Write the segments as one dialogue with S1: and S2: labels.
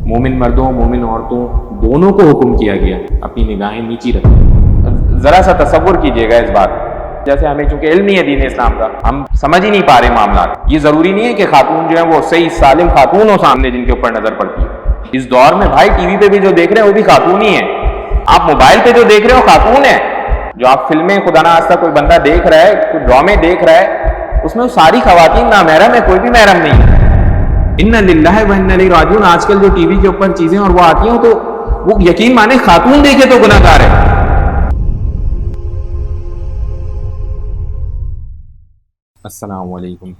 S1: مومن مردوں مومن عورتوں دونوں کو حکم کیا گیا اپنی نگاہیں نیچی رکھیں۔ ذرا سا تصور کیجئے گا اس بات، جیسے ہمیں چونکہ علم نہیں ہے دین اسلام کا، ہم سمجھ ہی نہیں پا رہے معاملات۔ یہ ضروری نہیں ہے کہ خاتون جو ہے وہ صحیح سالم خاتون ہو سامنے جن کے اوپر نظر پڑتی ہے۔ اس دور میں بھائی ٹی وی پہ بھی جو دیکھ رہے ہیں وہ بھی خاتون ہی ہیں، آپ موبائل پہ جو دیکھ رہے ہو خاتون ہے، جو آپ فلمیں خدا نہ خواستہ کوئی بندہ دیکھ رہا ہے، کوئی ڈرامے دیکھ رہا ہے، اس میں وہ ساری خواتین نامحرم ہے، کوئی بھی محرم نہیں ہے۔ انا للہ و انا الیہ راجعون۔ آج کل جو ٹی وی کے اوپر چیزیں اور وہ آتی ہیں تو وہ یقین مانے خاتون دیکھے تو گناہ گار ہے۔ السلام علیکم۔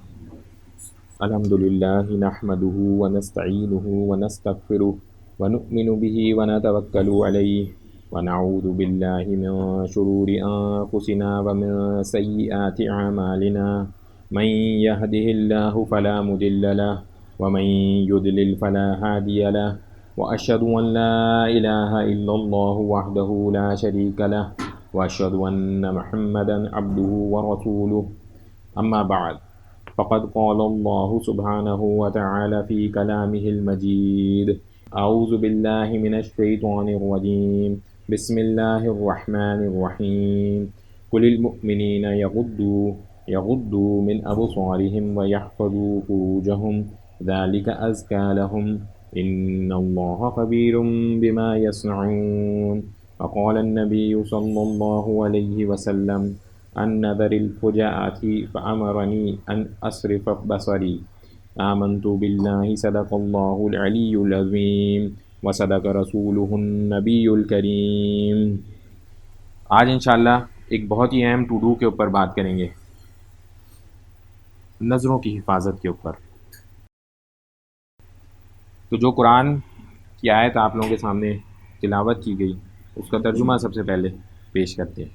S1: الحمدللہ نحمده ونستعینه ونستغفره ونؤمن به ونتوکل علیہ ونعوذ باللہ من شرور انفسنا ومن سیئات اعمالنا من يهده اللہ فلا مضل له ومن يضلل فلا هادي له واشهد ان لا اله الا الله وحده لا شريك له واشهد ان محمدا عبده ورسوله اما بعد فقد قال الله سبحانه وتعالى في كلامه المجيد اعوذ بالله من الشيطان الرجيم بسم الله الرحمن الرحيم قل للمؤمنين يغضوا من أبصارهم ويحفظوا فروجهم ذلك أزكى لهم إن الله خبير بما يصنعون وقال النبي صلى الله عليه وسلم عن نذر الفجاءة فأمرني أن أصرف بصري آمنت بالله صدق الله العلي العظيم وصدق رسوله النبي الكريم۔ آج انشاءاللہ ایک بہت ہی اہم ٹو ڈو کے اوپر بات کریں گے، نظروں کی حفاظت کے اوپر۔ تو جو قرآن کی آیت آپ لوگوں کے سامنے تلاوت کی گئی اس کا ترجمہ سب سے پہلے پیش کرتے ہیں۔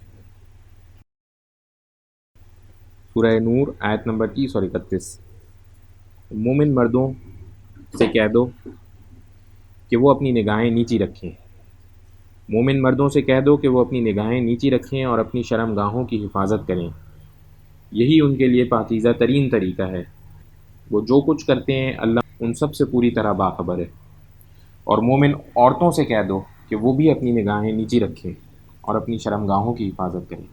S1: سورہ نور آیت نمبر 30 اور 31۔ مومن مردوں سے کہہ دو کہ وہ اپنی نگاہیں نیچی رکھیں۔ مومن مردوں سے کہہ دو کہ وہ اپنی نگاہیں نیچی رکھیں اور اپنی شرم گاہوں کی حفاظت کریں، یہی ان کے لیے پاکیزہ ترین طریقہ ہے۔ وہ جو کچھ کرتے ہیں اللہ ان سب سے پوری طرح باخبر ہے۔ اور مومن عورتوں سے کہہ دو کہ وہ بھی اپنی نگاہیں نیچی رکھیں اور اپنی شرم گاہوں کی حفاظت کریں۔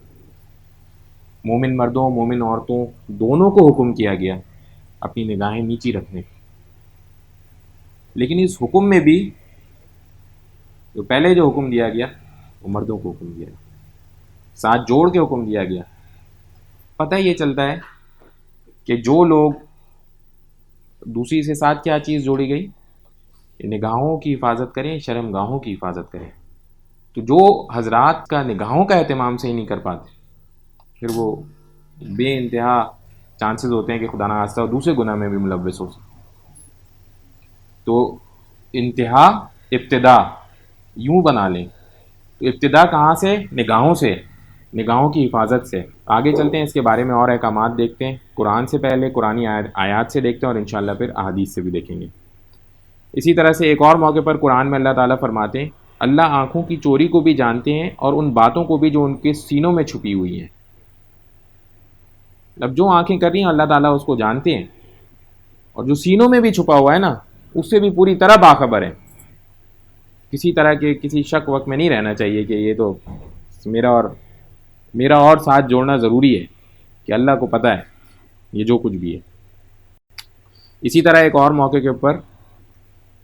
S1: مومن مردوں مومن عورتوں دونوں کو حکم کیا گیا اپنی نگاہیں نیچی رکھنے۔ لیکن اس حکم میں بھی جو پہلے جو حکم دیا گیا وہ مردوں کو حکم دیا گیا، ساتھ جوڑ کے حکم دیا گیا۔ پتہ یہ چلتا ہے کہ جو لوگ دوسری سے ساتھ کیا چیز جوڑی گئی، نگاہوں کی حفاظت کریں، شرم گاہوں کی حفاظت کریں۔ تو جو حضرات کا نگاہوں کا اہتمام سے ہی نہیں کر پاتے، پھر وہ بے انتہا چانسز ہوتے ہیں کہ خدا نہ خواستہ دوسرے گناہ میں بھی ملوث ہو سکتے۔ تو انتہا ابتدا یوں بنا لیں۔ تو ابتدا کہاں سے؟ نگاہوں سے، نگاہوں کی حفاظت سے۔ آگے چلتے ہیں، اس کے بارے میں اور احکامات دیکھتے ہیں۔ قرآن سے پہلے قرآنی آیات سے دیکھتے ہیں اور انشاءاللہ پھر احادیث سے بھی دیکھیں گے۔ اسی طرح سے ایک اور موقع پر قرآن میں اللہ تعالیٰ فرماتے ہیں اللہ آنکھوں کی چوری کو بھی جانتے ہیں اور ان باتوں کو بھی جو ان کے سینوں میں چھپی ہوئی ہیں۔ اب جو آنکھیں کر رہی ہیں اللہ تعالیٰ اس کو جانتے ہیں، اور جو سینوں میں بھی چھپا ہوا ہے نا اس سے بھی پوری طرح باخبر ہے۔ کسی طرح کے کسی شک وقت میں نہیں رہنا چاہیے کہ یہ تو میرا اور ساتھ جوڑنا ضروری ہے کہ اللہ کو پتہ ہے یہ جو کچھ بھی ہے۔ اسی طرح ایک اور موقع کے اوپر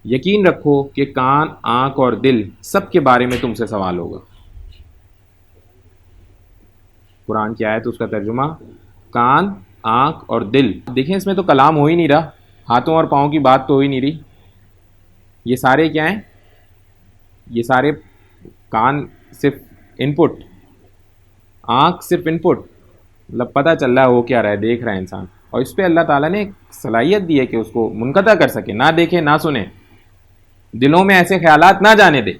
S1: یقین رکھو کہ کان، آنکھ اور دل سب کے بارے میں تم سے سوال ہوگا۔ قرآن کی آیت اس کا ترجمہ کان، آنکھ اور دل۔ دیکھیں اس میں تو کلام ہو ہی نہیں رہا، ہاتھوں اور پاؤں کی بات تو ہو ہی نہیں رہی۔ یہ سارے کیا ہیں؟ یہ سارے کان صرف ان پٹ، آنکھ صرف ان پٹ، مطلب پتہ چل رہا ہے وہ کیا رہا ہے، دیکھ رہا ہے انسان، اور اس پہ اللہ تعالیٰ نے ایک صلاحیت دی ہے کہ اس کو منقطع کر سکے، نہ دیکھے نہ سنے، دلوں میں ایسے خیالات نہ جانے دے۔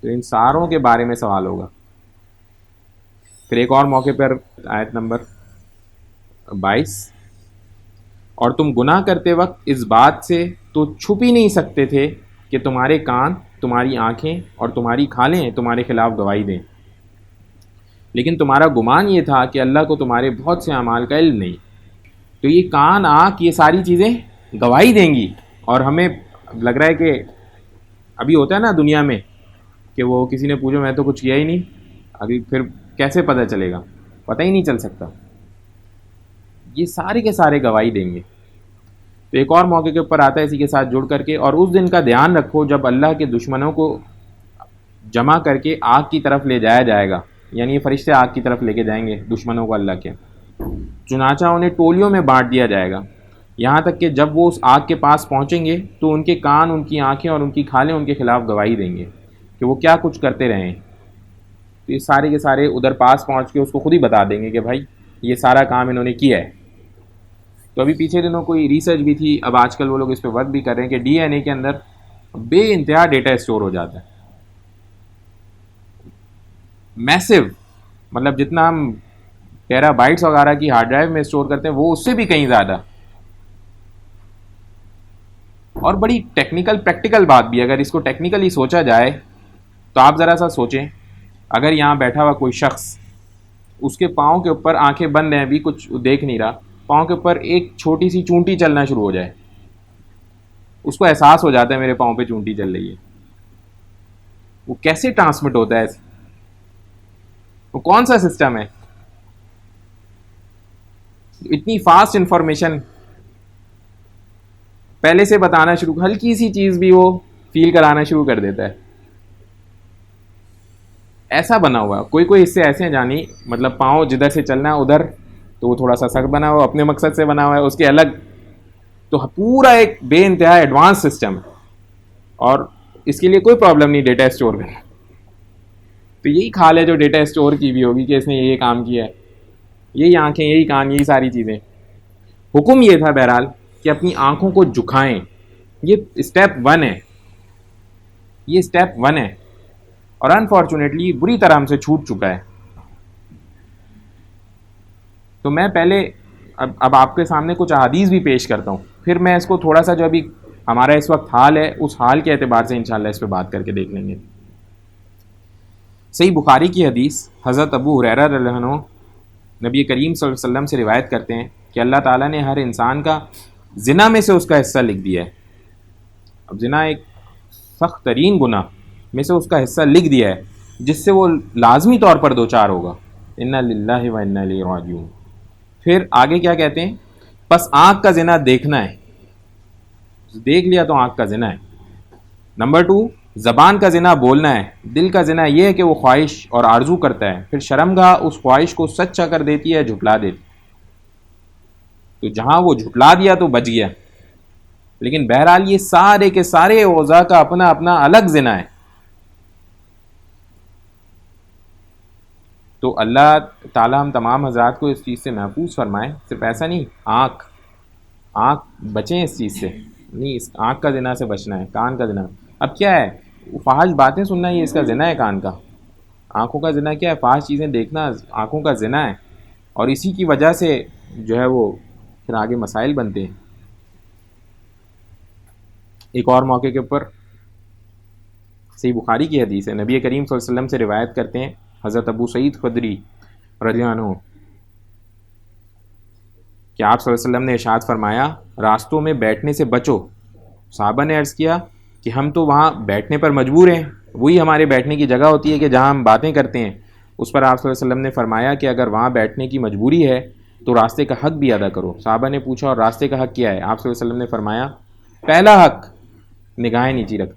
S1: تو ان ساروں کے بارے میں سوال ہوگا۔ پھر ایک اور موقع پر آیت نمبر 22، اور تم گناہ کرتے وقت اس بات سے تو چھپ ہی نہیں سکتے تھے کہ تمہارے کان، تمہاری آنکھیں اور تمہاری کھالیں تمہارے خلاف گواہی دیں، لیکن تمہارا گمان یہ تھا کہ اللہ کو تمہارے بہت سے اعمال کا علم نہیں۔ تو یہ کان، آنکھ، یہ ساری چیزیں گواہی دیں گی اور ہمیں اب لگ رہا ہے کہ ابھی ہوتا ہے نا دنیا میں کہ وہ کسی نے پوچھو میں تو کچھ کیا ہی نہیں، ابھی پھر کیسے پتہ چلے گا، پتہ ہی نہیں چل سکتا. یہ سارے کے سارے گواہی دیں گے. تو ایک اور موقع کے اوپر آتا ہے اسی کے ساتھ جڑ کر کے، اور اس دن کا دھیان رکھو جب اللہ کے دشمنوں کو جمع کر کے آگ کی طرف لے جایا جائے گا، یعنی یہ فرشتے آگ کی طرف لے کے جائیں گے دشمنوں کو اللہ کے، چنانچہ انہیں ٹولیوں میں بانٹ دیا جائے گا، یہاں تک کہ جب وہ اس آگ کے پاس پہنچیں گے تو ان کے کان، ان کی آنکھیں اور ان کی کھالیں ان کے خلاف گواہی دیں گے کہ وہ کیا کچھ کرتے رہے ہیں. تو یہ سارے کے سارے ادھر پاس پہنچ کے اس کو خود ہی بتا دیں گے کہ بھائی یہ سارا کام انہوں نے کیا ہے. تو ابھی پیچھے دنوں کوئی ریسرچ بھی تھی، اب آج کل وہ لوگ اس پہ ورک بھی کر رہے ہیں کہ ڈی این اے کے اندر بے انتہا ڈیٹا اسٹور ہو جاتا ہے، میسو، مطلب جتنا ہم ٹیرا بائٹس وغیرہ کی ہارڈ ڈرائیو میں اسٹور کرتے ہیں وہ اس سے بھی کہیں زیادہ. اور بڑی ٹیکنیکل پریکٹیکل بات بھی، اگر اس کو ٹیکنیکلی سوچا جائے تو آپ ذرا سا سوچیں، اگر یہاں بیٹھا ہوا کوئی شخص، اس کے پاؤں کے اوپر آنکھیں بند ہیں، ابھی کچھ دیکھ نہیں رہا، پاؤں کے اوپر ایک چھوٹی سی چونٹی چلنا شروع ہو جائے، اس کو احساس ہو جاتا ہے میرے پاؤں پہ چونٹی چل رہی ہے. وہ کیسے ٹرانسمٹ ہوتا ہے؟ وہ کون سا سسٹم ہے؟ اتنی فاسٹ انفارمیشن پہلے سے بتانا شروع، ہلکی سی چیز بھی وہ فیل کرانا شروع کر دیتا ہے. ایسا بنا ہوا، کوئی حصے ایسے ہیں جانی، مطلب پاؤں جدھر سے چلنا ہے ادھر تو وہ تھوڑا سا سخت بنا ہوا، اپنے مقصد سے بنا ہوا ہے، اس کے الگ. تو پورا ایک بے انتہا ایڈوانس سسٹم ہے، اور اس کے لیے کوئی پرابلم نہیں ڈیٹا اسٹور کرنا. تو یہی کھال ہے جو ڈیٹا اسٹور کی بھی ہوگی کہ اس نے یہ کام کیا ہے، یہی آنکھیں، یہی کان، یہی ساری چیزیں. حکم یہ تھا بہرحال کہ اپنی آنکھوں کو جھکائیں. یہ اسٹیپ 1 ہے، یہ اسٹیپ 1 ہے، اور انفارچونیٹلی بری طرح ہم سے چھوٹ چکا ہے. تو میں پہلے اب آپ کے سامنے کچھ احادیث بھی پیش کرتا ہوں، پھر میں اس کو تھوڑا سا جو ابھی ہمارا اس وقت حال ہے اس حال کے اعتبار سے انشاءاللہ اس پہ بات کر کے دیکھ لیں گے. صحیح بخاری کی حدیث، حضرت ابو ہریرہ رضی اللہ عنہ نبی کریم صلی اللہ علیہ وسلم سے روایت کرتے ہیں کہ اللہ تعالیٰ نے ہر انسان کا زنا میں سے اس کا حصہ لکھ دیا ہے. اب زنا ایک سخت ترین گناہ میں سے اس کا حصہ لکھ دیا ہے، جس سے وہ لازمی طور پر دوچار ہوگا. انا للہ و انا الیہ راجعون. پھر آگے کیا کہتے ہیں؟ پس آنکھ کا زنا دیکھنا ہے، دیکھ لیا تو آنکھ کا زنا ہے. نمبر 2، زبان کا زنا بولنا ہے. دل کا زنا یہ ہے کہ وہ خواہش اور آرزو کرتا ہے، پھر شرمگاہ اس خواہش کو سچا کر دیتی ہے، جھٹلا دیتی. تو جہاں وہ جھٹلا دیا تو بچ گیا. لیکن بہرحال یہ سارے کے سارے اوضاع کا اپنا اپنا الگ زنا ہے. تو اللہ تعالیٰ ہم تمام حضرات کو اس چیز سے محفوظ فرمائے. صرف ایسا نہیں، آنکھ بچیں اس چیز سے، نہیں اس آنکھ کا زنا سے بچنا ہے، کان کا زنا. اب کیا ہے، فحش باتیں سننا یہ اس کا زنا ہے کان کا. آنکھوں کا زنا کیا ہے؟ فحش چیزیں دیکھنا آنکھوں کا زنا ہے، اور اسی کی وجہ سے جو ہے وہ پھر آگے مسائل بنتے ہیں. ایک اور موقع کے اوپر صحیح بخاری کی حدیث ہے، نبی کریم صلی اللہ علیہ وسلم سے روایت کرتے ہیں حضرت ابو سعید خدری رضی اللہ عنہ کہ آپ صلی اللہ علیہ وسلم نے ارشاد فرمایا، راستوں میں بیٹھنے سے بچو. صحابہ نے عرض کیا کہ ہم تو وہاں بیٹھنے پر مجبور ہیں، وہی ہمارے بیٹھنے کی جگہ ہوتی ہے کہ جہاں ہم باتیں کرتے ہیں. اس پر آپ صلی اللہ علیہ وسلم نے فرمایا کہ اگر وہاں بیٹھنے کی مجبوری ہے تو راستے کا حق بھی ادا کرو. صحابہ نے پوچھا اور راستے کا حق کیا ہے؟ آپ صلی اللہ علیہ وسلم نے فرمایا، پہلا حق نگاہیں نیچی رکھ.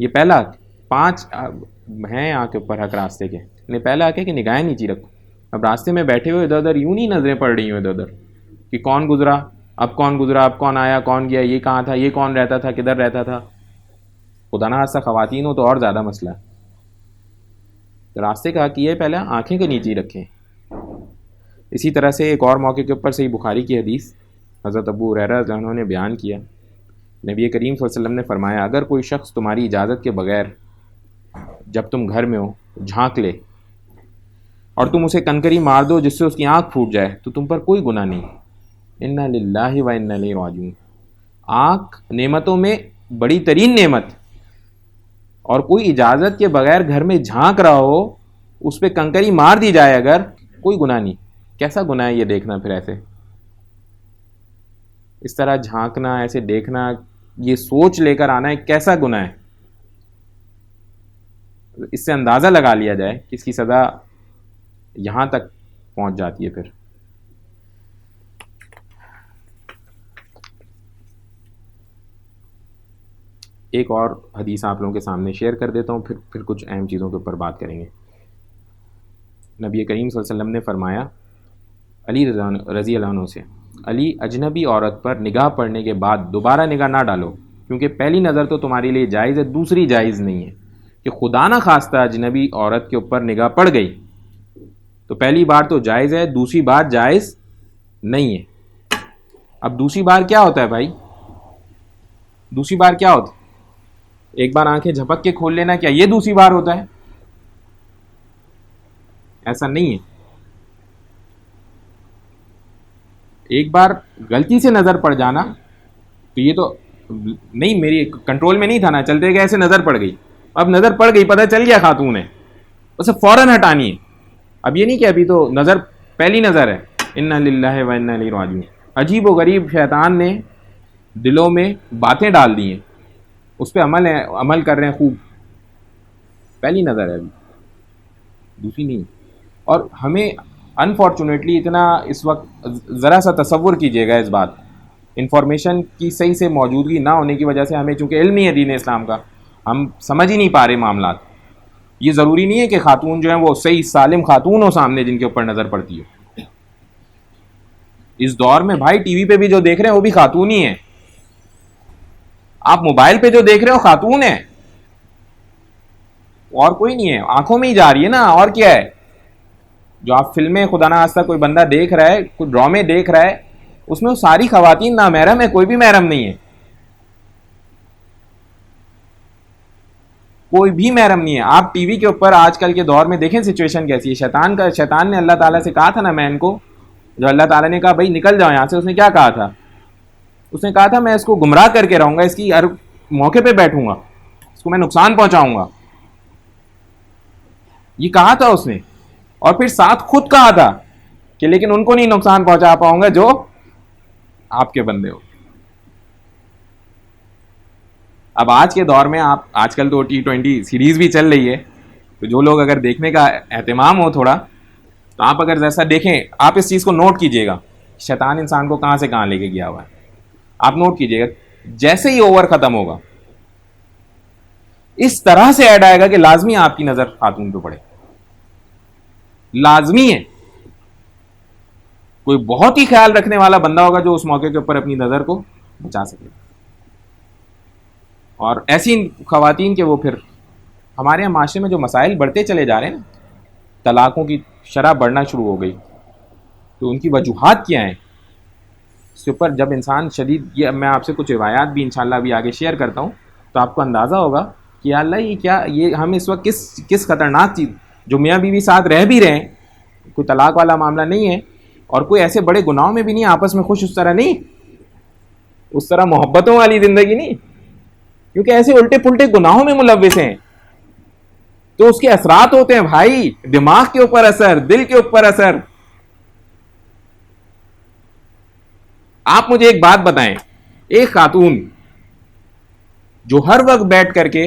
S1: یہ پہلا حق، 5 ہیں یہاں کے اوپر حق راستے کے، پہلا حق ہے کہ نگاہیں نیچی رکھو. اب راستے میں بیٹھے ہوئے ادھر ادھر یوں نہیں نظریں پڑ رہی ہوں ادھر ادھر کہ کون گزرا، اب کون گزرا، اب کون آیا، کون گیا، یہ کہاں تھا، یہ کون رہتا تھا، کدھر رہتا تھا. خدا نہ خواستہ خواتین ہو تو اور زیادہ مسئلہ ہے. راستے کا حق یہ ہے پہلے آنکھیں کے نیچے رکھیں. اسی طرح سے ایک اور موقع کے اوپر صحیح بخاری کی حدیث حضرت ابو ہریرہ رضی اللہ عنہ نے بیان کیا، نبی کریم صلی اللہ علیہ وسلم نے فرمایا، اگر کوئی شخص تمہاری اجازت کے بغیر جب تم گھر میں ہو جھانک لے اور تم اسے کنکری مار دو جس سے اس کی آنکھ پھوٹ جائے تو تم پر کوئی گناہ نہیں. انا للہ و انا الیہ راجعون. آنکھ نعمتوں میں بڑی ترین نعمت، اور کوئی اجازت کے بغیر گھر میں جھانک رہا ہو، اس پہ کنکری مار دی جائے اگر، کوئی گناہ نہیں. کیسا گناہ ہے یہ دیکھنا؟ پھر ایسے اس طرح جھانکنا، ایسے دیکھنا، یہ سوچ لے کر آنا ایک کیسا گناہ ہے. اس سے اندازہ لگا لیا جائے کہ اس کی سزا یہاں تک پہنچ جاتی ہے. پھر ایک اور حدیث آپ لوگوں کے سامنے شیئر کر دیتا ہوں، پھر کچھ اہم چیزوں کے اوپر بات کریں گے. نبی کریم صلی اللہ علیہ وسلم نے فرمایا علی رضی اللہ عنہ سے، علی اجنبی عورت پر نگاہ پڑنے کے بعد دوبارہ نگاہ نہ ڈالو، کیونکہ پہلی نظر تو تمہارے لیے جائز ہے، دوسری جائز نہیں ہے. کہ خدا نہ خواستہ اجنبی عورت کے اوپر نگاہ پڑ گئی تو پہلی بار تو جائز ہے، دوسری بار جائز نہیں ہے. اب دوسری بار کیا ہوتا ہے بھائی؟ دوسری بار کیا ہوتا ہے؟ ایک بار آنکھیں جھپک کے کھول لینا، کیا یہ دوسری بار ہوتا ہے؟ ایسا نہیں ہے. ایک بار غلطی سے نظر پڑ جانا تو یہ تو نہیں، میری کنٹرول میں نہیں تھا نا، چلتے گئے ایسے نظر پڑ گئی. اب نظر پڑ گئی، پتہ چل گیا خاتون ہے، اسے فوراً ہٹانی ہے. اب یہ نہیں کہ ابھی تو نظر پہلی نظر ہے. انا للہ و انا الیہ راجعون. عجیب و غریب شیطان نے دلوں میں باتیں ڈال دی ہیں، اس پہ عمل کر رہے ہیں خوب. پہلی نظر ہے، ابھی دوسری نہیں. اور ہمیں انفارچونیٹلی اتنا اس وقت ذرا سا تصور کیجئے گا اس بات، انفارمیشن کی صحیح سے موجودگی نہ ہونے کی وجہ سے ہمیں چونکہ علم ہی ہے دین اسلام کا، ہم سمجھ ہی نہیں پا رہے معاملات. یہ ضروری نہیں ہے کہ خاتون جو ہیں وہ صحیح سالم خاتون ہو سامنے جن کے اوپر نظر پڑتی ہو. اس دور میں بھائی ٹی وی پہ بھی جو دیکھ رہے ہیں وہ بھی خاتون ہی ہیں. آپ موبائل پہ جو دیکھ رہے ہو خاتون ہے، اور کوئی نہیں ہے. آنکھوں میں ہی جا رہی ہے نا، اور کیا ہے. جو آپ فلمیں خدا نہ خواستہ کوئی بندہ دیکھ رہا ہے، کوئی ڈرامے دیکھ رہا ہے، اس میں وہ ساری خواتین نامحرم ہے، کوئی بھی محرم نہیں ہے. کوئی بھی محرم نہیں ہے. آپ ٹی وی کے اوپر آج کل کے دور میں دیکھیں سچویشن کیسی ہے. شیطان نے اللہ تعالیٰ سے کہا تھا نا مین کو، جو اللہ تعالیٰ نے کہا بھائی نکل جاؤ یہاں سے، اس نے کیا کہا تھا؟ اس نے کہا تھا میں اس کو گمراہ کر کے رہوں گا، اس کی ہر موقع پہ بیٹھوں گا، اس کو میں نقصان پہنچاؤں گا. یہ کہا تھا اس نے، اور پھر ساتھ خود کہا تھا کہ لیکن ان کو نہیں نقصان پہنچا پاؤں گا جو آپ کے بندے ہو. اب آج کے دور میں آپ آج کل تو T20 سیریز بھی چل رہی ہے، تو جو لوگ اگر دیکھنے کا اہتمام ہو تھوڑا، تو آپ اگر جیسا دیکھیں، آپ اس چیز کو نوٹ کیجئے گا شیطان انسان کو کہاں سے کہاں لے کے گیا ہوا ہے. آپ نوٹ کیجئے گا جیسے ہی اوور ختم ہوگا اس طرح سے ایڈ آئے گا کہ لازمی آپ کی نظر خاتون پہ پڑے، لازمی ہے. کوئی بہت ہی خیال رکھنے والا بندہ ہوگا جو اس موقع کے اوپر اپنی نظر کو بچا سکے. اور ایسی خواتین کے وہ پھر ہمارے یہاں معاشرے میں جو مسائل بڑھتے چلے جا رہے ہیں نا، طلاقوں کی شرح بڑھنا شروع ہو گئی، تو ان کی وجوہات کیا ہیں اس کے اوپر جب انسان شدید، یہ میں آپ سے کچھ روایات بھی انشاءاللہ بھی آگے شیئر کرتا ہوں تو آپ کو اندازہ ہوگا کہ یا اللہ یہ کیا، یہ ہم اس وقت کس خطرناک چیز، جو میاں بیوی ساتھ رہ بھی رہے ہیں، کوئی طلاق والا معاملہ نہیں ہے اور کوئی ایسے بڑے گناہوں میں بھی نہیں، آپس میں خوش اس طرح نہیں، اس طرح محبتوں والی زندگی نہیں، کیونکہ ایسے الٹے پلٹے گناہوں میں ملوث ہیں تو اس کے اثرات ہوتے ہیں بھائی، دماغ کے اوپر اثر، دل کے اوپر اثر. آپ مجھے ایک بات بتائیں، ایک خاتون جو ہر وقت بیٹھ کر کے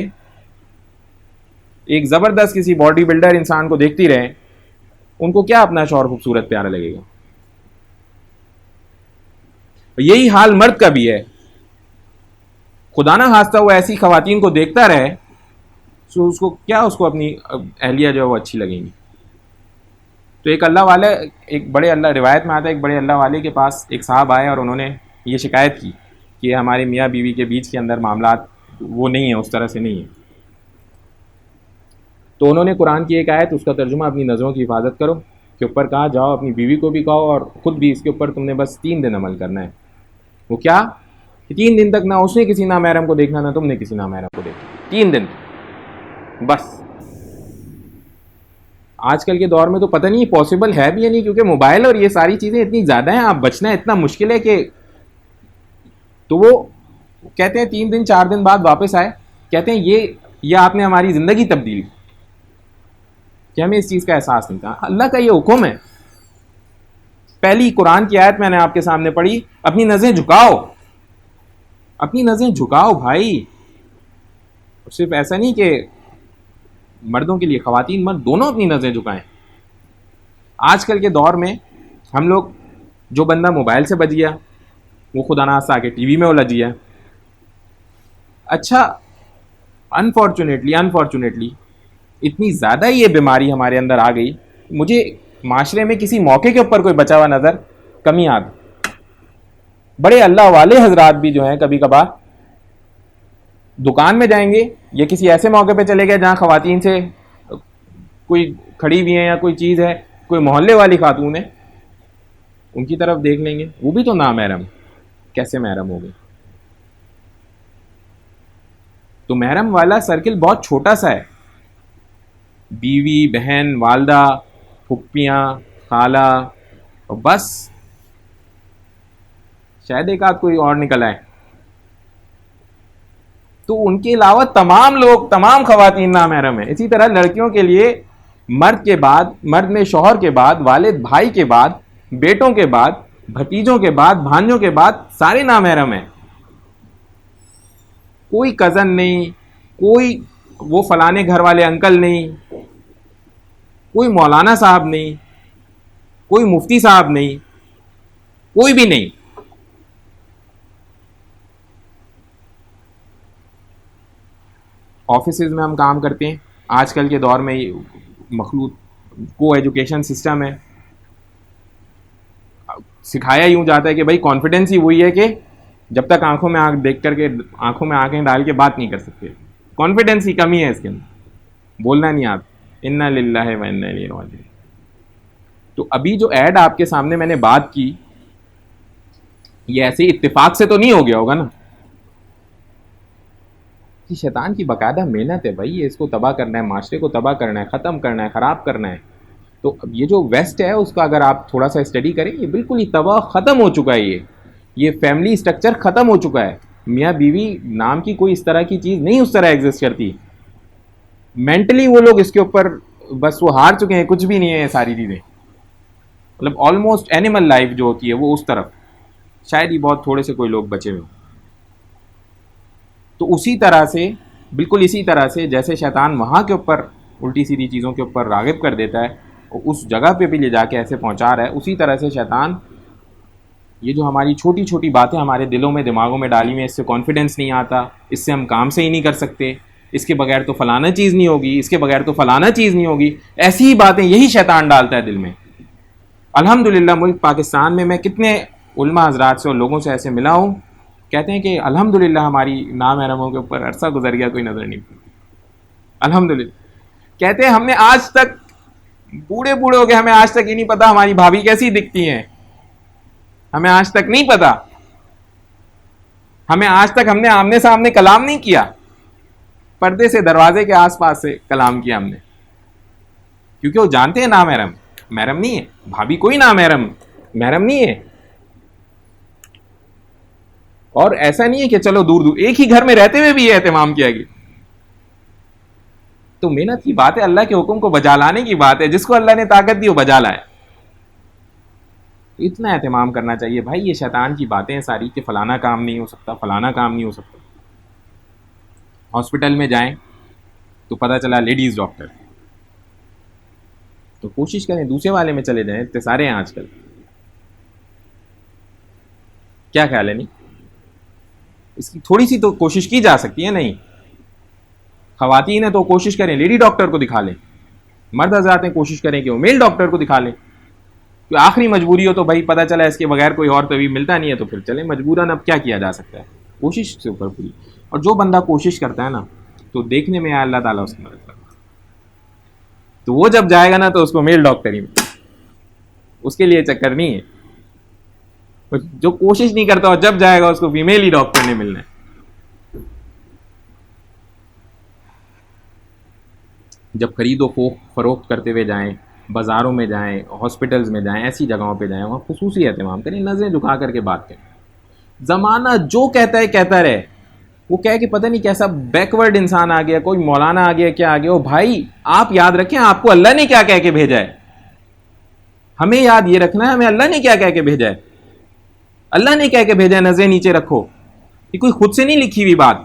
S1: ایک زبردست کسی باڈی بلڈر انسان کو دیکھتی رہے، ان کو کیا اپنا شوہر خوبصورت پیارا لگے گا؟ یہی حال مرد کا بھی ہے. خدا نہ خواستہ وہ ایسی خواتین کو دیکھتا رہے تو اس کو کیا، اس کو اپنی اہلیہ جو ہے وہ اچھی لگیں گی. تو ایک اللہ والے، ایک بڑے اللہ، روایت میں آتا ہے ایک بڑے اللہ والے کے پاس ایک صاحب آئے اور انہوں نے یہ شکایت کی کہ ہمارے میاں بیوی کے بیچ کے اندر معاملات وہ نہیں ہیں، اس طرح سے نہیں ہیں. تو انہوں نے قرآن کی ایک آیت، اس کا ترجمہ اپنی نظروں کی حفاظت کرو کے اوپر کہا، جاؤ اپنی بیوی کو بھی کہو اور خود بھی اس کے اوپر تم نے بس 3 دن عمل کرنا ہے. وہ کیا کہ 3 دن تک نہ اس نے کسی نامحرم کو دیکھنا، نہ تم نے کسی نامحرم کو دیکھنا، 3 دن بس. آج کل کے دور میں تو پتہ نہیں پاسبل ہے بھی یا نہیں، کیونکہ موبائل اور یہ ساری چیزیں اتنی زیادہ ہیں، آپ بچنا اتنا مشکل ہے کہ. تو وہ کہتے ہیں 3 دن 4 دن بعد واپس آئے، کہتے ہیں یہ آپ نے ہماری زندگی تبدیل کی کہ ہمیں اس چیز کا احساس نہیں تھا. اللہ کا یہ حکم ہے. پہلی قرآن کی آیت میں نے آپ کے سامنے پڑھی، اپنی نظریں جھکاؤ. اپنی نظریں جھکاؤ بھائی. صرف ایسا نہیں کہ مردوں کے لیے، خواتین مرد دونوں اپنی نظریں جھکائیں. آج کل کے دور میں ہم لوگ، جو بندہ موبائل سے بچ گیا وہ خدا نخواستہ آ کے ٹی وی میں الجھ گیا. اچھا، انفارچونیٹلی اتنی زیادہ یہ بیماری ہمارے اندر آ گئی، مجھے معاشرے میں کسی موقع کے اوپر کوئی بچا ہوا نظر کم ہی آتا. بڑے اللہ والے حضرات بھی جو ہیں کبھی کبھار دکان میں جائیں گے یا کسی ایسے موقع پہ چلے گئے جہاں خواتین سے کوئی کھڑی ہوئی ہیں یا کوئی چیز ہے، کوئی محلے والی خاتون ہے، ان کی طرف دیکھ لیں گے، وہ بھی تو نامحرم. کیسے محرم ہو گئے؟ تو محرم والا سرکل بہت چھوٹا سا ہے. بیوی، بہن، والدہ، پھپھیاں، خالہ، اور بس شاید ایک آدھ کوئی اور نکل آئے. تو ان کے علاوہ تمام لوگ، تمام خواتین نامحرم ہیں. اسی طرح لڑکیوں کے لیے مرد کے بعد، مرد میں شوہر کے بعد، والد بھائی کے بعد، بیٹوں کے بعد، بھتیجوں کے بعد، بھانجوں کے بعد سارے نامحرم ہیں. کوئی کزن نہیں، کوئی وہ فلانے گھر والے انکل نہیں، کوئی مولانا صاحب نہیں، کوئی مفتی صاحب نہیں، کوئی بھی نہیں. آفیسز میں ہم کام کرتے ہیں، آج کل کے دور میں مخلوط کو ایجوکیشن سسٹم ہے. سکھایا یوں جاتا ہے کہ بھائی کانفیڈنس ہی وہی ہے کہ جب تک آنکھوں میں آنکھ دیکھ کر کے، آنکھوں میں آنکھیں ڈال کے بات نہیں کر سکتے. کانفیڈنس کی کمی ہے اس کے اندر، بولنا نہیں آتا. انا للہ و انا الیہ راجعون. تو ابھی جو ایڈ آپ کے سامنے میں نے بات کی، یہ ایسے اتفاق سے تو نہیں ہو گیا ہوگا نا؟ کہ شیطان کی باقاعدہ محنت ہے بھائی، اس کو تباہ کرنا ہے، معاشرے کو تباہ کرنا ہے، ختم کرنا ہے، خراب کرنا ہے. تو اب یہ جو ویسٹ ہے اس کا اگر آپ تھوڑا سا اسٹڈی کریں، یہ بالکل ہی تباہ، ختم ہو چکا ہے. یہ فیملی سٹرکچر ختم ہو چکا ہے. میاں بیوی نام کی کوئی اس طرح کی چیز نہیں اس طرح ایگزسٹ کرتی. مینٹلی وہ لوگ اس کے اوپر بس وہ ہار چکے ہیں، کچھ بھی نہیں ہے یہ ساری چیزیں. مطلب آلموسٹ اینیمل لائف جو ہوتی ہے وہ اس طرف، شاید ہی بہت تھوڑے سے کوئی لوگ بچے ہوئے. تو اسی طرح سے، بالکل اسی طرح سے جیسے شیطان وہاں کے اوپر الٹی سیدھی چیزوں کے اوپر راغب کر دیتا ہے، اور اس جگہ پہ بھی لے جا کے ایسے پہنچا رہا ہے، اسی طرح سے شیطان یہ جو ہماری چھوٹی چھوٹی باتیں ہمارے دلوں میں، دماغوں میں ڈالی میں، اس سے کانفیڈنس نہیں آتا، اس سے ہم کام سے ہی نہیں کر سکتے، اس کے بغیر تو فلانا چیز نہیں ہوگی، اس کے بغیر تو فلانا چیز نہیں ہوگی، ایسی ہی باتیں یہی شیطان ڈالتا ہے دل میں. الحمدللہ ملک پاکستان میں کتنے علماء حضرات سے اور لوگوں سے ایسے ملا ہوں، کہتے ہیں کہ الحمدللہ ہماری نامحرموں کے اوپر عرصہ گزر گیا، کوئی نظر نہیں پڑی. الحمدللہ کہتے ہیں ہم نے آج تک، بوڑھے بوڑھے ہو گئے، ہمیں آج تک یہ نہیں پتا ہماری بھابھی کیسی دکھتی ہیں، ہمیں آج تک نہیں پتا، ہمیں آج تک ہم نے آمنے سامنے کلام نہیں کیا، پردے سے، دروازے کے آس پاس سے کلام کیا ہم نے، کیونکہ وہ جانتے ہیں نامحرم محرم نہیں ہے. بھابھی کوئی نامحرم محرم نہیں ہے. اور ایسا نہیں ہے کہ چلو دور دور، ایک ہی گھر میں رہتے ہوئے بھی یہ اہتمام کیا گیا. تو محنت کی بات ہے، اللہ کے حکم کو بجا لانے کی بات ہے. جس کو اللہ نے طاقت دی وہ بجا لائے. اتنا اہتمام کرنا چاہیے بھائی. یہ شیطان کی باتیں ساری کہ فلانا کام نہیں ہو سکتا، فلانا کام نہیں ہو سکتا. ہاسپٹل میں جائیں تو پتہ چلا لیڈیز ڈاکٹر، تو کوشش کریں دوسرے والے میں چلے جائیں. اتنے سارے ہیں آج کل. کیا خیال ہے؟ نہیں اس کی تھوڑی سی تو کوشش کی جا سکتی ہے. نہیں، خواتین ہیں تو کوشش کریں لیڈی ڈاکٹر کو دکھا لیں. مرد حضرات ہیں کوشش کریں کہ وہ میل ڈاکٹر کو دکھا لیں. کہ آخری مجبوری ہو تو بھائی پتہ چلا اس کے بغیر کوئی اور طبیب ملتا نہیں ہے تو پھر چلیں مجبوراً. اب کیا کیا جا سکتا ہے، کوشش سے اوپر پوری. اور جو بندہ کوشش کرتا ہے نا تو دیکھنے میں اللہ تعالیٰ اس کی مدد کرتا ہے. تو وہ جب جائے گا نا تو اس کو میل ڈاکٹر ہی ملے، اس کے لیے چکر نہیں ہے. جو کوشش نہیں کرتا اور جب جائے گا اس کو فیمیل ہی ڈاکٹر نہیں ملنا ہے. جب خرید و فروخت کرتے ہوئے جائیں، بازاروں میں جائیں، ہاسپٹلز میں جائیں، ایسی جگہوں پہ جائیں، وہاں خصوصی اہتمام کریں. نظریں جھکا کر کے بات کریں. زمانہ جو کہتا ہے کہتا رہے. وہ کہے کہ پتہ نہیں کیسا بیکورڈ انسان آ گیا، کوئی مولانا آ گیا، کیا آ گیا. وہ بھائی آپ یاد رکھیں آپ کو اللہ نے کیا کہہ کے بھیجا ہے. ہمیں یاد یہ رکھنا ہے ہمیں اللہ نے کیا کہہ کے بھیجا ہے. اللہ نے کہہ کے بھیجا ہے نظریں نیچے رکھو. یہ کوئی خود سے نہیں لکھی ہوئی بات.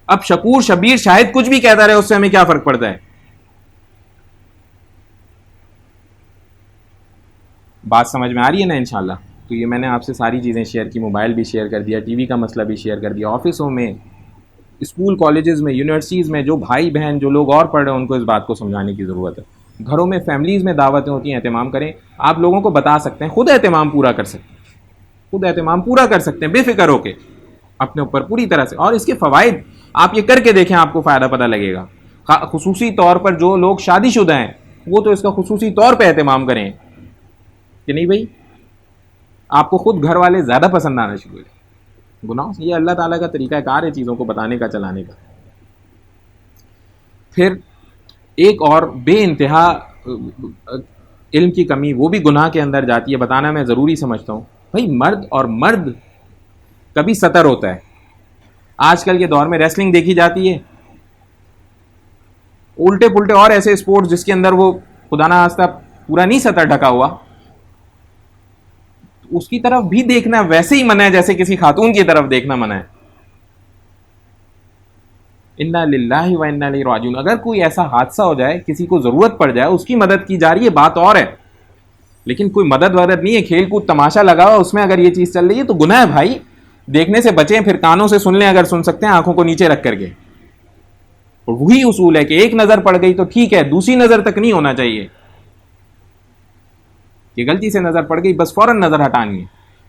S1: اب شکور شبیر شاہد کچھ بھی کہتا رہے, اس سے ہمیں کیا فرق پڑتا ہے؟ بات سمجھ میں آ رہی ہے نا انشاءاللہ. تو یہ میں نے آپ سے ساری چیزیں شیئر کی, موبائل بھی شیئر کر دیا, ٹی وی کا مسئلہ بھی شیئر کر دیا. آفسوں میں, اسکول کالجز میں, یونیورسٹیز میں جو بھائی بہن جو لوگ اور پڑھ رہے ہیں ان کو اس بات کو سمجھانے کی ضرورت ہے. گھروں میں, فیملیز میں دعوتیں ہوتی ہیں, اہتمام کریں. آپ لوگوں کو بتا سکتے ہیں, خود اہتمام پورا کر سکتے ہیں, خود اہتمام پورا کر سکتے ہیں بے فکر ہو کے اپنے اوپر پوری طرح سے. اور اس کے فوائد آپ یہ کر کے دیکھیں, آپ کو فائدہ پتہ لگے گا. خصوصی طور پر جو لوگ شادی شدہ ہیں وہ تو اس کا خصوصی طور پہ اہتمام کریں کہ نہیں بھائی, آپ کو خود گھر والے زیادہ پسند آنا شروع ہو گناہوں سے. یہ اللہ تعالیٰ کا طریقہ کار ہے چیزوں کو بتانے کا, چلانے کا. پھر ایک اور بے انتہا علم کی کمی, وہ بھی گناہ کے اندر جاتی ہے, بتانا میں ضروری سمجھتا ہوں. بھائی مرد کبھی سطر ہوتا ہے. آج کل کے دور میں ریسلنگ دیکھی جاتی ہے, الٹے پلٹے اور ایسے اسپورٹس جس کے اندر وہ خدا نہ خواستہ پورا نہیں سطر ڈھکا ہوا, اس کی طرف بھی دیکھنا ویسے ہی منع ہے جیسے کسی خاتون کی طرف دیکھنا منع ہے. انا للہ و انا الیہ راجعون. اگر کوئی ایسا حادثہ ہو جائے, کسی کو ضرورت پڑ جائے, اس کی مدد کی جا رہی ہے, بات اور ہے, لیکن کوئی مدد نہیں ہے, کھیل کود تماشا لگا ہوا, اس میں اگر یہ چیز چل رہی ہے تو گناہ ہے بھائی. دیکھنے سے بچیں, پھر کانوں سے سن لیں اگر سن سکتے ہیں, آنکھوں کو نیچے رکھ کر کے. اور وہی اصول ہے کہ ایک نظر پڑ گئی تو ٹھیک ہے, دوسری نظر تک نہیں ہونا چاہیے کہ غلطی سے نظر پڑ گئی بس فوراً نظر ہٹانی ہے.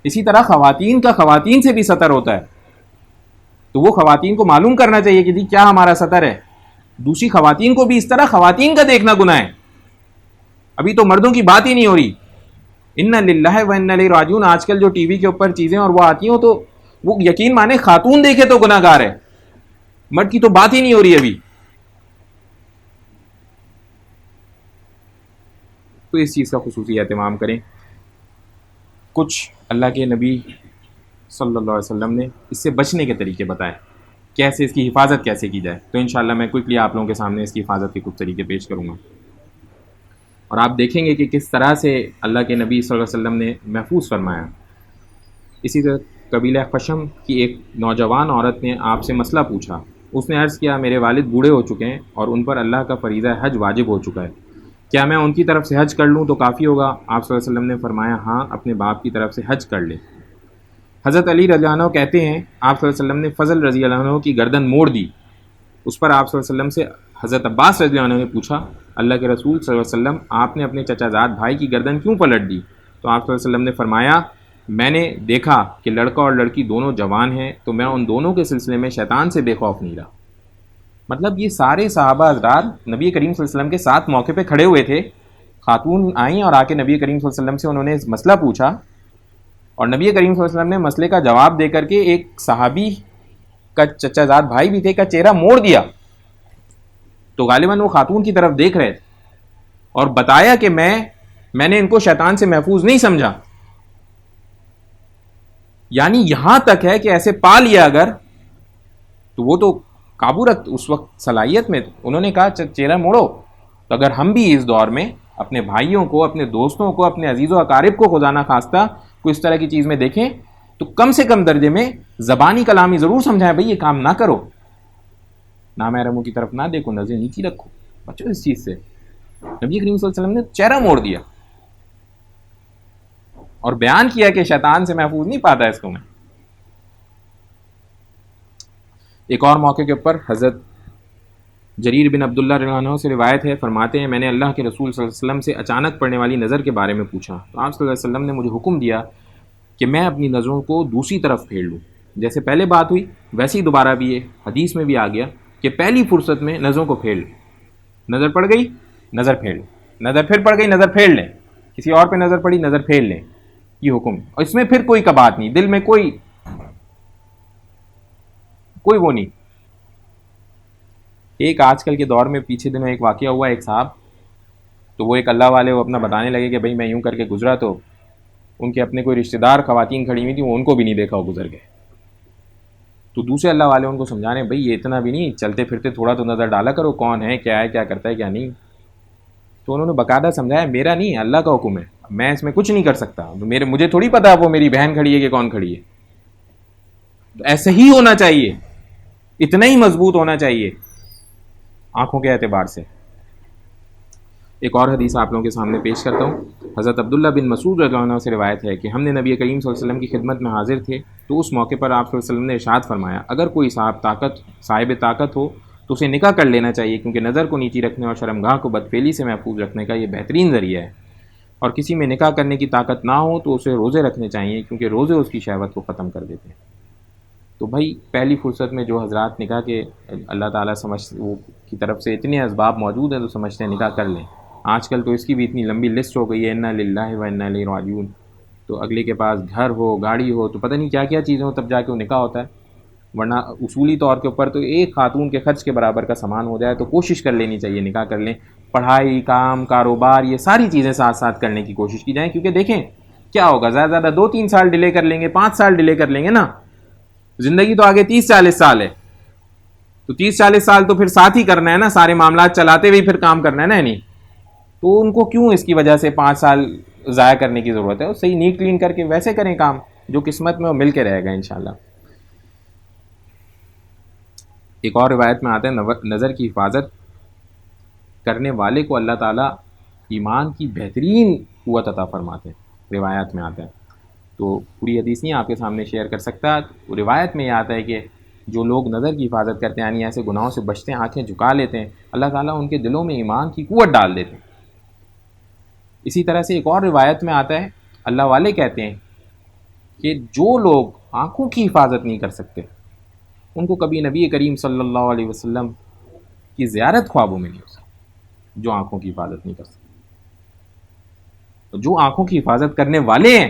S1: اسی طرح خواتین کا خواتین سے بھی سطر ہوتا ہے, تو وہ خواتین کو معلوم کرنا چاہیے کہ جی کیا ہمارا سطر ہے. دوسری خواتین کو بھی اس طرح خواتین کا دیکھنا گناہ ہے. ابھی تو مردوں کی بات ہی نہیں ہو رہی. انا للہ و انا الیہ راجعون. آج کل جو ٹی وی کے اوپر چیزیں اور وہ آتی ہیں تو وہ یقین مانے خاتون دیکھے تو گناہ گار ہے, مرد کی تو بات ہی نہیں ہو رہی ابھی. تو اس چیز کا خصوصی اہتمام کریں. کچھ اللہ کے نبی صلی اللہ علیہ وسلم نے اس سے بچنے کے طریقے بتائے, کیسے اس کی حفاظت کیسے کی جائے. تو انشاءاللہ میں کوئکلی آپ لوگوں کے سامنے اس کی حفاظت کے کچھ طریقے پیش کروں گا, اور آپ دیکھیں گے کہ کس طرح سے اللہ کے نبی صلی اللہ علیہ وسلم نے محفوظ فرمایا. اسی طرح قبیلہ خشم کی ایک نوجوان عورت نے آپ سے مسئلہ پوچھا. اس نے عرض کیا, میرے والد بوڑھے ہو چکے ہیں اور ان پر اللہ کا فریضہ حج واجب ہو چکا ہے, کیا میں ان کی طرف سے حج کر لوں تو کافی ہوگا؟ آپ صلی اللہ علیہ وسلم نے فرمایا, ہاں, اپنے باپ کی طرف سے حج کر لے. حضرت علی رضی اللہ عنہ کہتے ہیں, آپ صلی اللہ علیہ وسلم نے فضل رضی اللہ عنہ کی گردن موڑ دی. اس پر آپ صلی اللہ علیہ وسلم سے حضرت عباس رضی اللہ عنہ نے پوچھا, اللہ کے رسول صلی اللہ علیہ وسلم, آپ نے اپنے چچا زاد بھائی کی گردن کیوں پلٹ دی؟ تو آپ صلی اللہ علیہ وسلم نے فرمایا, میں نے دیکھا کہ لڑکا اور لڑکی دونوں جوان ہیں, تو میں ان دونوں کے سلسلے میں شیطان سے بے خوف نہیں رہا. مطلب یہ سارے صحابہ حضرات نبی کریم صلی اللہ علیہ وسلم کے ساتھ موقع پہ کھڑے ہوئے تھے. خاتون آئیں اور آ کے نبی کریم صلی اللہ علیہ وسلم سے انہوں نے مسئلہ پوچھا, اور نبی کریم صلی اللہ علیہ وسلم نے مسئلے کا جواب دے کر کے ایک صحابی کا چچا زاد بھائی بھی تھے کا چہرہ موڑ دیا. تو غالباً وہ خاتون کی طرف دیکھ رہے تھے اور بتایا کہ میں نے ان کو شیطان سے محفوظ نہیں سمجھا. یعنی یہاں تک ہے کہ ایسے پا لیا اگر, تو وہ تو قابو رکھ, اس وقت صلاحیت میں انہوں نے کہا چہرہ موڑو. تو اگر ہم بھی اس دور میں اپنے بھائیوں کو, اپنے دوستوں کو, اپنے عزیز و اقارب کو خدا نہ خواستہ کوئی اس طرح کی چیز میں دیکھیں تو کم سے کم درجے میں زبانی کلامی ضرور سمجھائیں, بھئی یہ کام نہ کرو, نامحرموں کی طرف نہ دیکھو, نظر نیچی رکھو, بچو اس چیز سے. نبی کریم صلی اللہ علیہ وسلم نے چہرہ موڑ دیا اور بیان کیا کہ شیطان سے محفوظ نہیں پاتا اس کو میں. ایک اور موقع کے اوپر حضرت جریر بن عبداللہ رضی اللہ عنہ سے روایت ہے, فرماتے ہیں, میں نے اللہ کے رسول صلی اللہ علیہ وسلم سے اچانک پڑنے والی نظر کے بارے میں پوچھا, تو آپ صلی اللہ علیہ وسلم نے مجھے حکم دیا کہ میں اپنی نظروں کو دوسری طرف پھیر لوں. جیسے پہلے بات ہوئی ویسے ہی دوبارہ بھی یہ حدیث میں بھی آ گیا کہ پہلی فرصت میں نظروں کو پھیر لیں. نظر پڑ گئی نظر پھیر لیں, نظر پھر پڑ گئی نظر پھیر لیں, کسی اور پہ نظر پڑی نظر پھیر لیں, یہ حکم. اور اس میں پھر کوئی کبات نہیں, دل میں کوئی وہ نہیں. ایک آج کل کے دور میں پیچھے دنوں ایک واقعہ ہوا, ایک صاحب, تو وہ ایک اللہ والے وہ اپنا بتانے لگے کہ بھئی میں یوں کر کے گزرا, تو ان کے اپنے کوئی رشتہ دار خواتین کھڑی ہوئی تھیں, وہ ان کو بھی نہیں دیکھا, وہ گزر گئے. تو دوسرے اللہ والے ان کو سمجھانے, بھئی یہ اتنا بھی نہیں, چلتے پھرتے تھوڑا تو نظر ڈالا کرو, کون ہے, کیا کرتا ہے, کیا نہیں. تو انہوں نے باقاعدہ سمجھایا, میرا نہیں, اللہ کا حکم ہے, میں اس میں کچھ نہیں کر سکتا, مجھے تھوڑی پتا وہ میری بہن کھڑی ہے کہ کون کھڑی ہے. تو ایسے ہی ہونا چاہیے، اتنا ہی مضبوط ہونا چاہیے آنکھوں کے اعتبار سے۔ ایک اور حدیث آپ لوگوں کے سامنے پیش کرتا ہوں۔ حضرت عبداللہ بن مسعود رضی اللہ عنہ سے روایت ہے کہ ہم نے نبی کریم صلی اللہ علیہ وسلم کی خدمت میں حاضر تھے تو اس موقع پر آپ صلی اللہ علیہ وسلم نے ارشاد فرمایا، اگر کوئی صاحب طاقت ہو تو اسے نکاح کر لینا چاہیے، کیونکہ نظر کو نیچی رکھنے اور شرمگاہ کو بدفعلی سے محفوظ رکھنے کا یہ بہترین ذریعہ ہے، اور کسی میں نکاح کرنے کی طاقت نہ ہو تو اسے روزے رکھنے چاہیے، کیونکہ روزے اس کی شہوت کو ختم کر دیتے ہیں۔ تو بھائی پہلی فرصت میں جو حضرات نکاح کے اللہ تعالیٰ وہ کی طرف سے اتنے اسباب موجود ہیں تو سمجھتے ہیں نکاح کر لیں۔ آج کل تو اس کی بھی اتنی لمبی لسٹ ہو گئی ہے، انا للہ و انا الیہ راجعون، تو اگلے کے پاس گھر ہو، گاڑی ہو، تو پتہ نہیں کیا کیا چیزیں ہو تب جا کے وہ نکاح ہوتا ہے، ورنہ اصولی طور کے اوپر تو ایک خاتون کے خرچ کے برابر کا سامان ہو جائے تو کوشش کر لینی چاہیے نکاح کر لیں۔ پڑھائی، کام، کاروبار، یہ ساری چیزیں ساتھ ساتھ کرنے کی کوشش کی جائیں، کیونکہ دیکھیں کیا ہوگا، زیادہ زیادہ 2-3 سال ڈیلے کر لیں گے، 5 سال ڈیلے کر لیں گے نا، زندگی تو آگے 30-40 سال ہے، تو 30-40 سال تو پھر ساتھ ہی کرنا ہے نا، سارے معاملات چلاتے ہوئے پھر کام کرنا ہے نا، نہیں تو ان کو کیوں اس کی وجہ سے 5 سال ضائع کرنے کی ضرورت ہے؟ صحیح نیٹ کلین کر کے ویسے کریں کام، جو قسمت میں وہ مل کے رہے گا انشاءاللہ۔ ایک اور روایت میں آتا ہے نظر کی حفاظت کرنے والے کو اللہ تعالیٰ ایمان کی بہترین قوت عطا فرماتے ہیں، روایت میں آتا ہے، تو پوری حدیث نہیں آپ کے سامنے شیئر کر سکتا، روایت میں یہ آتا ہے کہ جو لوگ نظر کی حفاظت کرتے ہیں، یعنی ایسے گناہوں سے بچتے ہیں، آنکھیں جھکا لیتے ہیں، اللہ تعالیٰ ان کے دلوں میں ایمان کی قوت ڈال دیتے ہیں۔ اسی طرح سے ایک اور روایت میں آتا ہے، اللہ والے کہتے ہیں کہ جو لوگ آنکھوں کی حفاظت نہیں کر سکتے ان کو کبھی نبی کریم صلی اللہ علیہ وسلم کی زیارت خوابوں میں نہیں ہو سکتی، جو آنکھوں کی حفاظت نہیں کر سکتے۔ جو آنکھوں کی حفاظت کرنے والے ہیں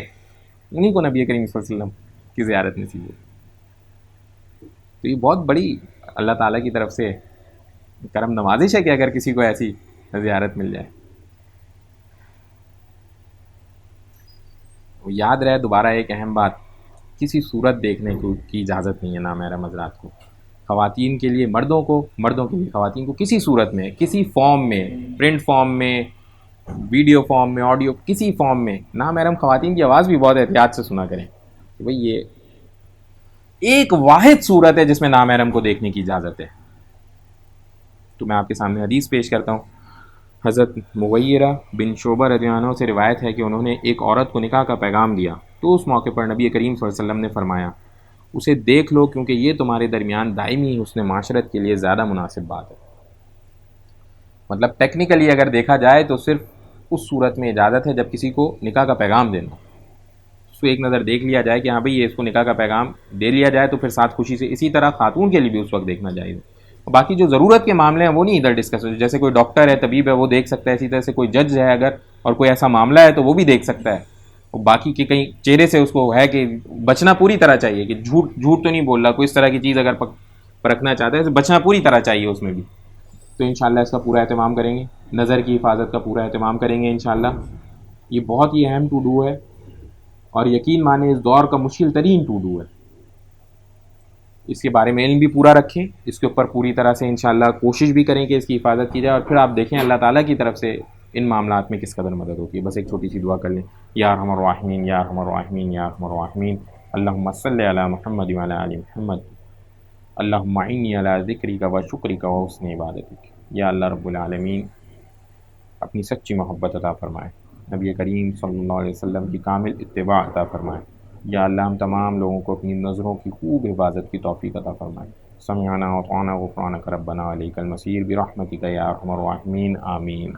S1: انہیں کو نبی کریم صلی اللہ علیہ وسلم کی زیارت نصیب ہوتی۔ تو یہ بہت بڑی اللہ تعالیٰ کی طرف سے کرم نوازش ہے کہ اگر کسی کو ایسی زیارت مل جائے۔ یاد رہے دوبارہ ایک اہم بات، کسی صورت دیکھنے کی اجازت نہیں ہے نامحرم حضرات کو، خواتین کے لیے مردوں کو، مردوں کے لیے خواتین کو، کسی صورت میں، کسی فارم میں، پرنٹ فارم میں، ویڈیو فارم میں، آڈیو، کسی فارم میں نامحرم خواتین کی آواز بھی بہت احتیاط سے سنا کریں کہ بھئی یہ ایک واحد صورت ہے جس میں نامحرم کو دیکھنے کی اجازت ہے۔ تو میں آپ کے سامنے حدیث پیش کرتا ہوں۔ حضرت مغیرہ بن شعبہ رضی اللہ عنہ سے روایت ہے کہ انہوں نے ایک عورت کو نکاح کا پیغام دیا تو اس موقع پر نبی کریم صلی اللہ علیہ وسلم نے فرمایا، اسے دیکھ لو کیونکہ یہ تمہارے درمیان دائمی حسن معاشرت کے لیے زیادہ مناسب بات ہے۔ مطلب ٹیکنیکلی اگر دیکھا جائے تو صرف اس صورت میں اجازت ہے جب کسی کو نکاح کا پیغام دینا، اس کو ایک نظر دیکھ لیا جائے کہ ہاں بھئی یہ اس کو نکاح کا پیغام دے لیا جائے تو پھر ساتھ خوشی سے، اسی طرح خاتون کے لیے بھی اس وقت دیکھنا چاہیے۔ باقی جو ضرورت کے معاملے ہیں وہ نہیں ادھر ڈسکس ہوتے، جیسے کوئی ڈاکٹر ہے، طبیب ہے، وہ دیکھ سکتا ہے، اسی طرح سے کوئی جج ہے اگر اور کوئی ایسا معاملہ ہے تو وہ بھی دیکھ سکتا ہے، اور باقی کے کہیں چہرے سے اس کو ہے کہ بچنا پوری طرح چاہیے کہ جھوٹ تو نہیں بول رہا، کوئی اس طرح کی چیز اگر پرکھنا چاہتا ہے تو بچنا پوری طرح چاہیے اس میں بھی۔ تو انشاءاللہ اس کا پورا اہتمام کریں گے، نظر کی حفاظت کا پورا اہتمام کریں گے انشاءاللہ۔ یہ بہت ہی اہم ٹو ڈو ہے اور یقین مانیں اس دور کا مشکل ترین ٹو ڈو ہے، اس کے بارے میں علم بھی پورا رکھیں، اس کے اوپر پوری طرح سے انشاءاللہ کوشش بھی کریں کہ اس کی حفاظت کی جائے، اور پھر آپ دیکھیں اللہ تعالیٰ کی طرف سے ان معاملات میں کس قدر مدد ہوتی ہے۔ بس ایک چھوٹی سی دعا کر لیں، یا ارحم الراحمین یا ارحم الراحمین یا ارحم الراحمین، اللہم صلی علی محمد وعلی آل محمد، اللہم اعنی علی ذکرک و شکرک و حسن عبادتک۔ یا اللہ رب العالمین اپنی سچی محبت عطا فرمائے، نبی کریم صلی اللہ علیہ وسلم کی کامل اتباع عطا فرمائے۔ یا اللہ ہم تمام لوگوں کو اپنی نظروں کی خوب حفاظت کی توفیق عطا فرمائے۔ سمعنا وطعنا غفرانک ربنا الیک المصیر برحمتک یا ارحم الراحمین، آمین۔